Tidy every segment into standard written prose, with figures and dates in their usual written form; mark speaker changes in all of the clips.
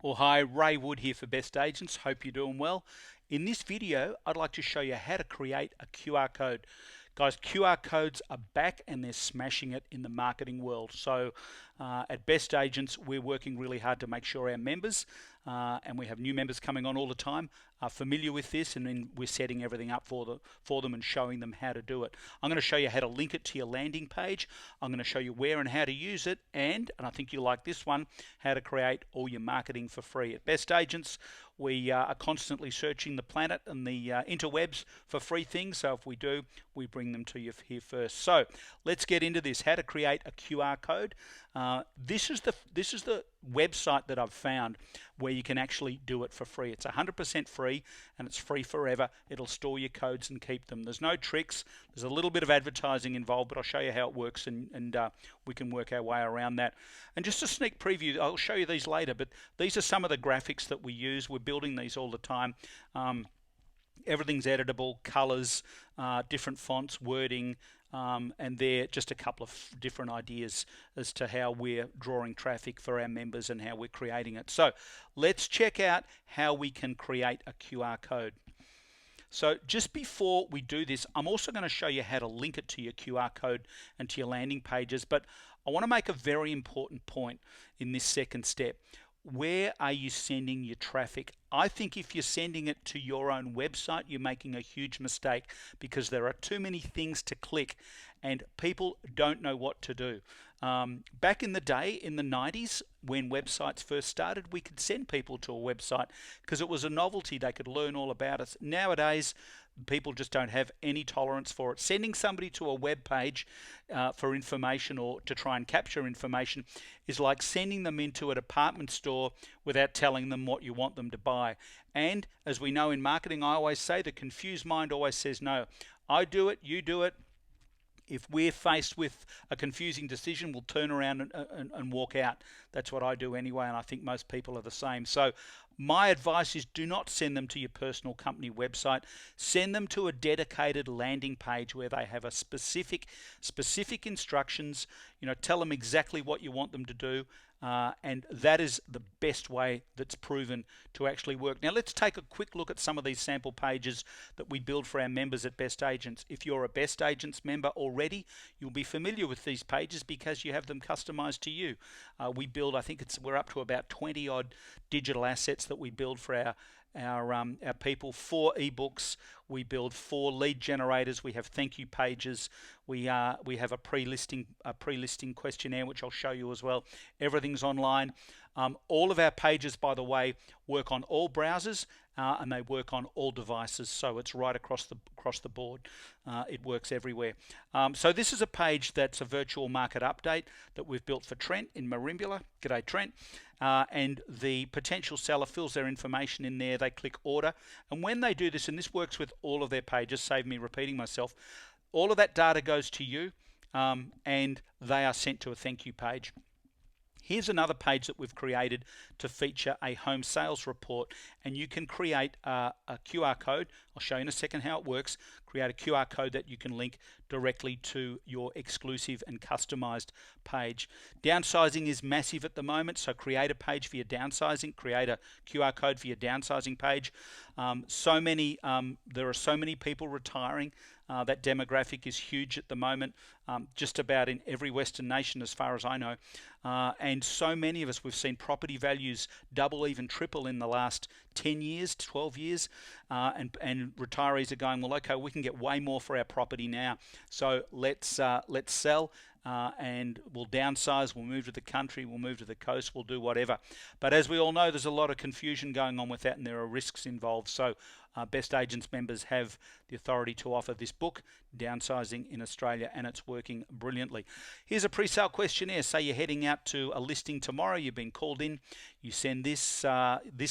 Speaker 1: Well, hi, Ray Wood here for Best Agents. Hope you're doing well. In this video, I'd like to show you how to create a QR code. Guys, QR codes are back and they're smashing it in the marketing world. So at Best Agents, we're working really hard to make sure our members, and we have new members coming on all the time, are familiar with this, and then we're setting everything up for them and showing them how to do it. I'm going to show you how to link it to your landing page. I'm going to show you where and how to use it, and I think you'll like this one, how to create all your marketing for free. At Best Agents, we are constantly searching the planet and the interwebs for free things, so if we do, we bring them to you here first. So let's get into this, how to create a QR code. This is the website that I've found where you can actually do it for free. It's 100% free and it's free forever. It'll store your codes and keep them. There's no tricks. There's a little bit of advertising involved, but I'll show you how it works, and we can work our way around that. And just a sneak preview, I'll show you these later, but these are some of the graphics that we use. We're building these all the time. Everything's editable, colors, different fonts, wording, and they're just a couple of different ideas as to how we're drawing traffic for our members and how we're creating it. So let's check out how we can create a QR code. So just before we do this, I'm also going to show you how to link it to your QR code and to your landing pages, but I want to make a very important point in this second step. Where are you sending your traffic? I think if you're sending it to your own website, you're making a huge mistake, because there are too many things to click and people don't know what to do. Back in the day, in the 90s, when websites first started, we could send people to a website because it was a novelty. They could learn all about us. Nowadays, people just don't have any tolerance for it. Sending somebody to a web page for information or to try and capture information is like sending them into a department store without telling them what you want them to buy. And as we know in marketing, I always say the confused mind always says no. I do it, you do it. If we're faced with a confusing decision, we'll turn around and walk out. That's what I do anyway, and I think most people are the same. So my advice is, do not send them to your personal company website. Send them to a dedicated landing page where they have a specific instructions. Tell them exactly what you want them to do. And that is the best way that's proven to actually work. Now let's take a quick look at some of these sample pages that we build for our members at Best Agents. If you're a Best Agents member already, you'll be familiar with these pages because you have them customized to you. We build, I think we're up to about 20 odd digital assets that we build for our people. 4 ebooks, we build 4 lead generators, we have thank you pages, we have a pre-listing questionnaire, which I'll show you as well. Everything's online. All of our pages, by the way, work on all browsers and they work on all devices, so it's right across the board. It works everywhere. So this is a page that's a virtual market update that we've built for Trent in Merimbula. G'day, Trent. And the potential seller fills their information in there. They click order, and when they do this, and this works with all of their pages, save me repeating myself, all of that data goes to you, and they are sent to a thank you page. Here's another page that we've created to feature a home sales report, and you can create a QR code. I'll show you in a second how it works. Create a QR code that you can link directly to your exclusive and customized page. Downsizing is massive at the moment, so create a page for your downsizing, create a QR code for your downsizing page. There are so many people retiring. That demographic is huge at the moment, just about in every Western nation as far as I know. And so many of us, we've seen property values double, even triple in the last 10 years, 12 years, and retirees are going, well, okay, we can get way more for our property now, so let's sell. And we'll downsize, we'll move to the country, we'll move to the coast, we'll do whatever. But as we all know, there's a lot of confusion going on with that, and there are risks involved. So Best Agents members have the authority to offer this book, Downsizing in Australia, and it's working brilliantly. Here's a pre-sale questionnaire. Say you're heading out to a listing tomorrow, you've been called in, you send this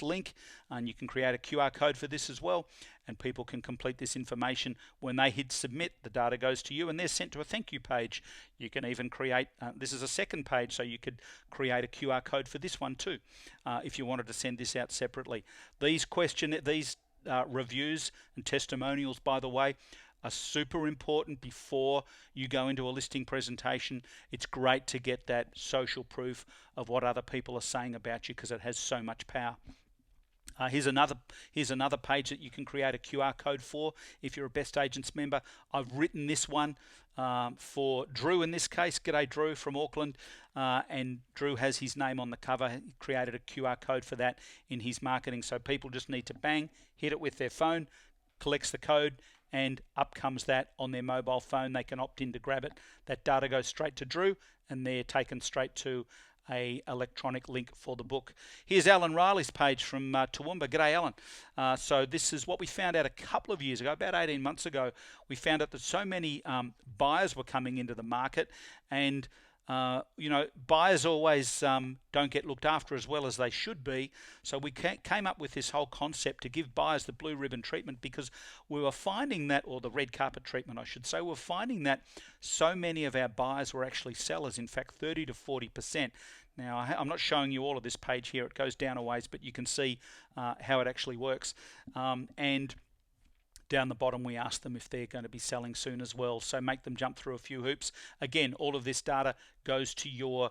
Speaker 1: link, and you can create a QR code for this as well, and people can complete this information. When they hit submit, the data goes to you and they're sent to a thank you page. You can even create, this is a second page, so you could create a QR code for this one too, if you wanted to send this out separately. These reviews and testimonials, by the way, are super important before you go into a listing presentation. It's great to get that social proof of what other people are saying about you because it has so much power. Here's another page that you can create a QR code for if you're a Best Agents member. I've written this one for Drew in this case. G'day Drew from Auckland, and Drew has his name on the cover. He created a QR code for that in his marketing, so people just need to bang, hit it with their phone, collects the code, and up comes that on their mobile phone. They can opt in to grab it. That data goes straight to Drew, and they're taken straight to a electronic link for the book. Here's Alan Riley's page from Toowoomba. G'day Alan. So this is what we found out a couple of years ago, about 18 months ago. We found out that so many buyers were coming into the market, and you know, buyers always don't get looked after as well as they should be. So we came up with this whole concept to give buyers the blue ribbon treatment, because we were finding that, or the red carpet treatment I should say, we're finding that so many of our buyers were actually sellers, in fact 30 to 40%. Now, I'm not showing you all of this page here, it goes down a ways, but you can see how it actually works. And down the bottom we ask them if they're going to be selling soon as well, so make them jump through a few hoops. Again, all of this data goes to your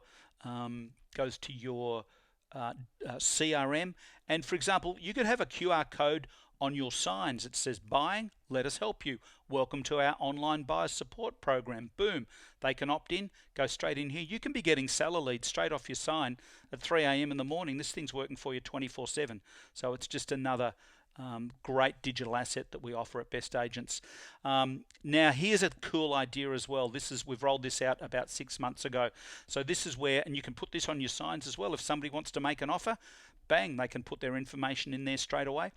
Speaker 1: CRM, and for example, you could have a QR code on your signs. It says, buying, let us help you. Welcome to our online buyer support program. Boom. They can opt in, go straight in here. You can be getting seller leads straight off your sign at 3 a.m. in the morning. This thing's working for you 24/7. So it's just another great digital asset that we offer at Best Agents. Now here's a cool idea as well. We've rolled this out about 6 months ago. So this is where, and you can put this on your signs as well. If somebody wants to make an offer, bang, they can put their information in there straight away.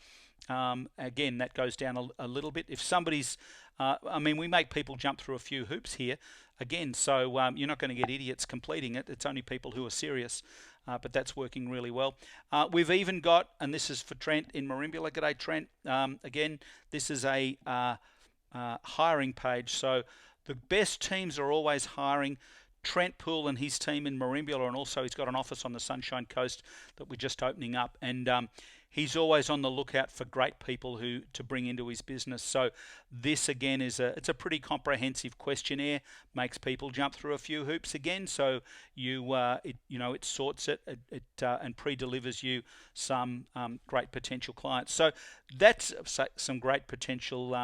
Speaker 1: Again, that goes down a little bit. If somebody's, I mean, we make people jump through a few hoops here. Again, so you're not going to get idiots completing it. It's only people who are serious. But that's working really well. We've even got, and this is for Trent in Merimbula. G'day Trent. Again, this is a hiring page. So the best teams are always hiring. Trent Poole and his team in Merimbula, and also he's got an office on the Sunshine Coast that we're just opening up, and he's always on the lookout for great people to bring into his business. So this again it's a pretty comprehensive questionnaire, makes people jump through a few hoops again. So it sorts it and pre-delivers you some great potential clients. So that's some great potential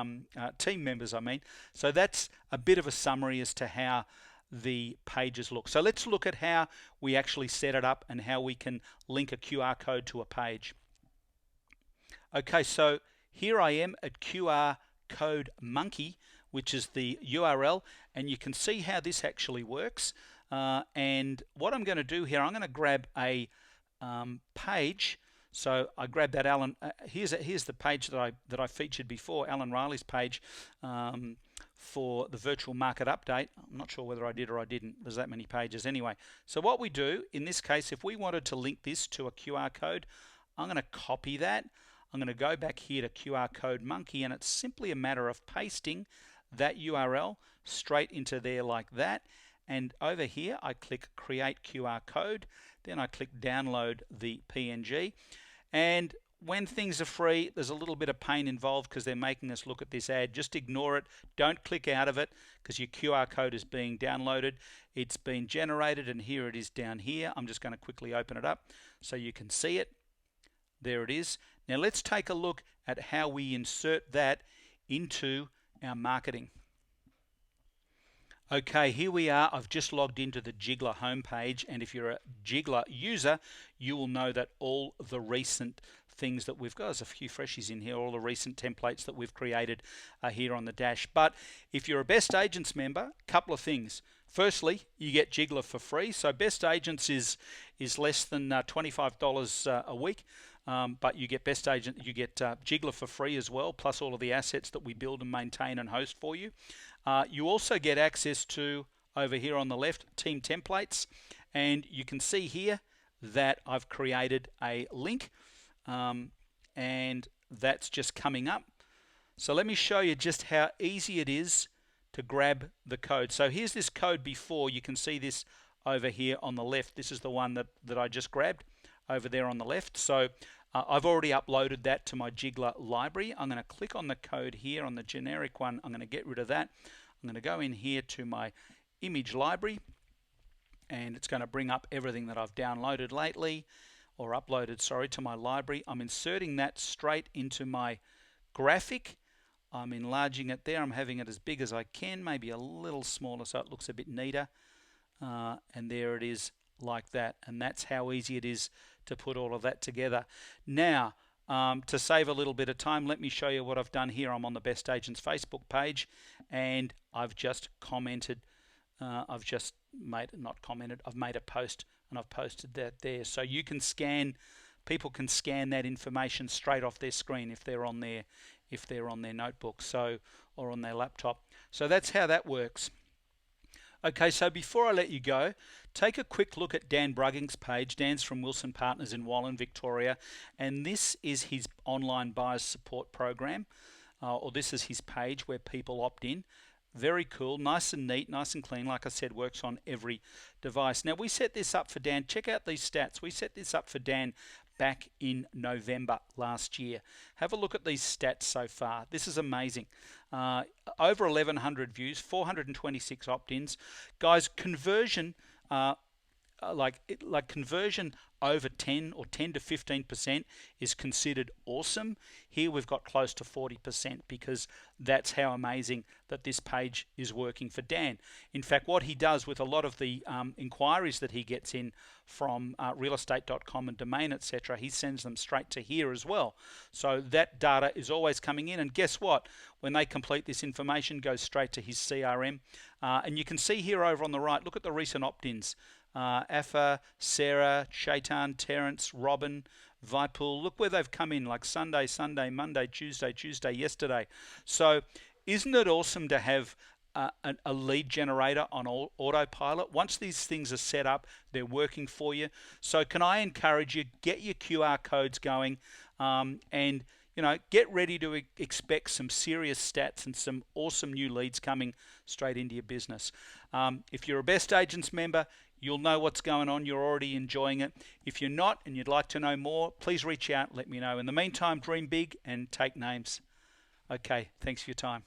Speaker 1: team members. I mean, so that's a bit of a summary as to how the pages look. So let's look at how we actually set it up and how we can link a QR code to a page. Okay, so here I am at QR Code Monkey, which is the URL, and you can see how this actually works. And what I'm going to do here, I'm going to grab a page. So I grabbed that Alan. Here's the page that I featured before, Alan Riley's page for the virtual market update. I'm not sure whether I did or I didn't. There's that many pages anyway. So what we do in this case, if we wanted to link this to a QR code, I'm going to copy that. I'm going to go back here to QR Code Monkey, and it's simply a matter of pasting that URL straight into there like that. And over here, I click Create QR Code. Then I click Download the PNG. And when things are free, there's a little bit of pain involved because they're making us look at this ad. Just ignore it. Don't click out of it because your QR code is being downloaded. It's been generated, and here it is down here. I'm just going to quickly open it up so you can see it. There it is. Now let's take a look at how we insert that into our marketing. Okay, here we are. I've just logged into the Jigglar homepage, and if you're a Jigglar user, you will know that all the recent things that we've got, there's a few freshies in here, all the recent templates that we've created are here on the dash. But if you're a Best Agents member, a couple of things. Firstly, you get Jigglar for free. So Best Agents is less than $25 a week. But you get Jigglar for free as well, plus all of the assets that we build and maintain and host for you. You also get access to, over here on the left, team templates, and you can see here that I've created a link, and that's just coming up. So let me show you just how easy it is to grab the code. So here's this code before. You can see this over here on the left. This is the one that I just grabbed over there on the left. So I've already uploaded that to my Jigglar library. I'm going to click on the code here on the generic one. I'm going to get rid of that. I'm going to go in here to my image library, and it's going to bring up everything that I've downloaded lately, or uploaded, sorry, to my library. I'm inserting that straight into my graphic. I'm enlarging it there. I'm having it as big as I can, maybe a little smaller so it looks a bit neater. And there it is like that. And that's how easy it is to put all of that together. Now, to save a little bit of time, let me show you what I've done here. I'm on the Best Agents Facebook page, and I've just commented. I've made a post, and I've posted that there. So you can scan, people can scan that information straight off their screen if they're on their notebook, or on their laptop. So that's how that works. Okay, so before I let you go, take a quick look at Dan Brugging's page. Dan's from Wilson Partners in Wallan, Victoria, and this is his online buyers support program, or this is his page where people opt in. Very cool, nice and neat, nice and clean. Like I said, works on every device. Now, we set this up for Dan. Check out these stats. We set this up for Dan back in November last year. Have a look at these stats so far. This is amazing. Over 1,100 views, 426 opt-ins. Guys, conversion, conversion over 10 or 10 to 15% is considered awesome. Here we've got close to 40% because that's how amazing that this page is working for Dan. In fact, what he does with a lot of the inquiries that he gets in from realestate.com and Domain, etc., he sends them straight to here as well. So that data is always coming in, and guess what? When they complete this information, goes straight to his CRM. And you can see here over on the right, look at the recent opt-ins. Afa, Sarah, Shaitan, Terence, Robin, Vipul. Look where they've come in, like Sunday, Monday, Tuesday, yesterday. So isn't it awesome to have a lead generator on autopilot? Once these things are set up, they're working for you. So can I encourage you, get your QR codes going, and get ready to expect some serious stats and some awesome new leads coming straight into your business. If you're a Best Agents member, you'll know what's going on. You're already enjoying it. If you're not and you'd like to know more, please reach out and let me know. In the meantime, dream big and take names. Okay, thanks for your time.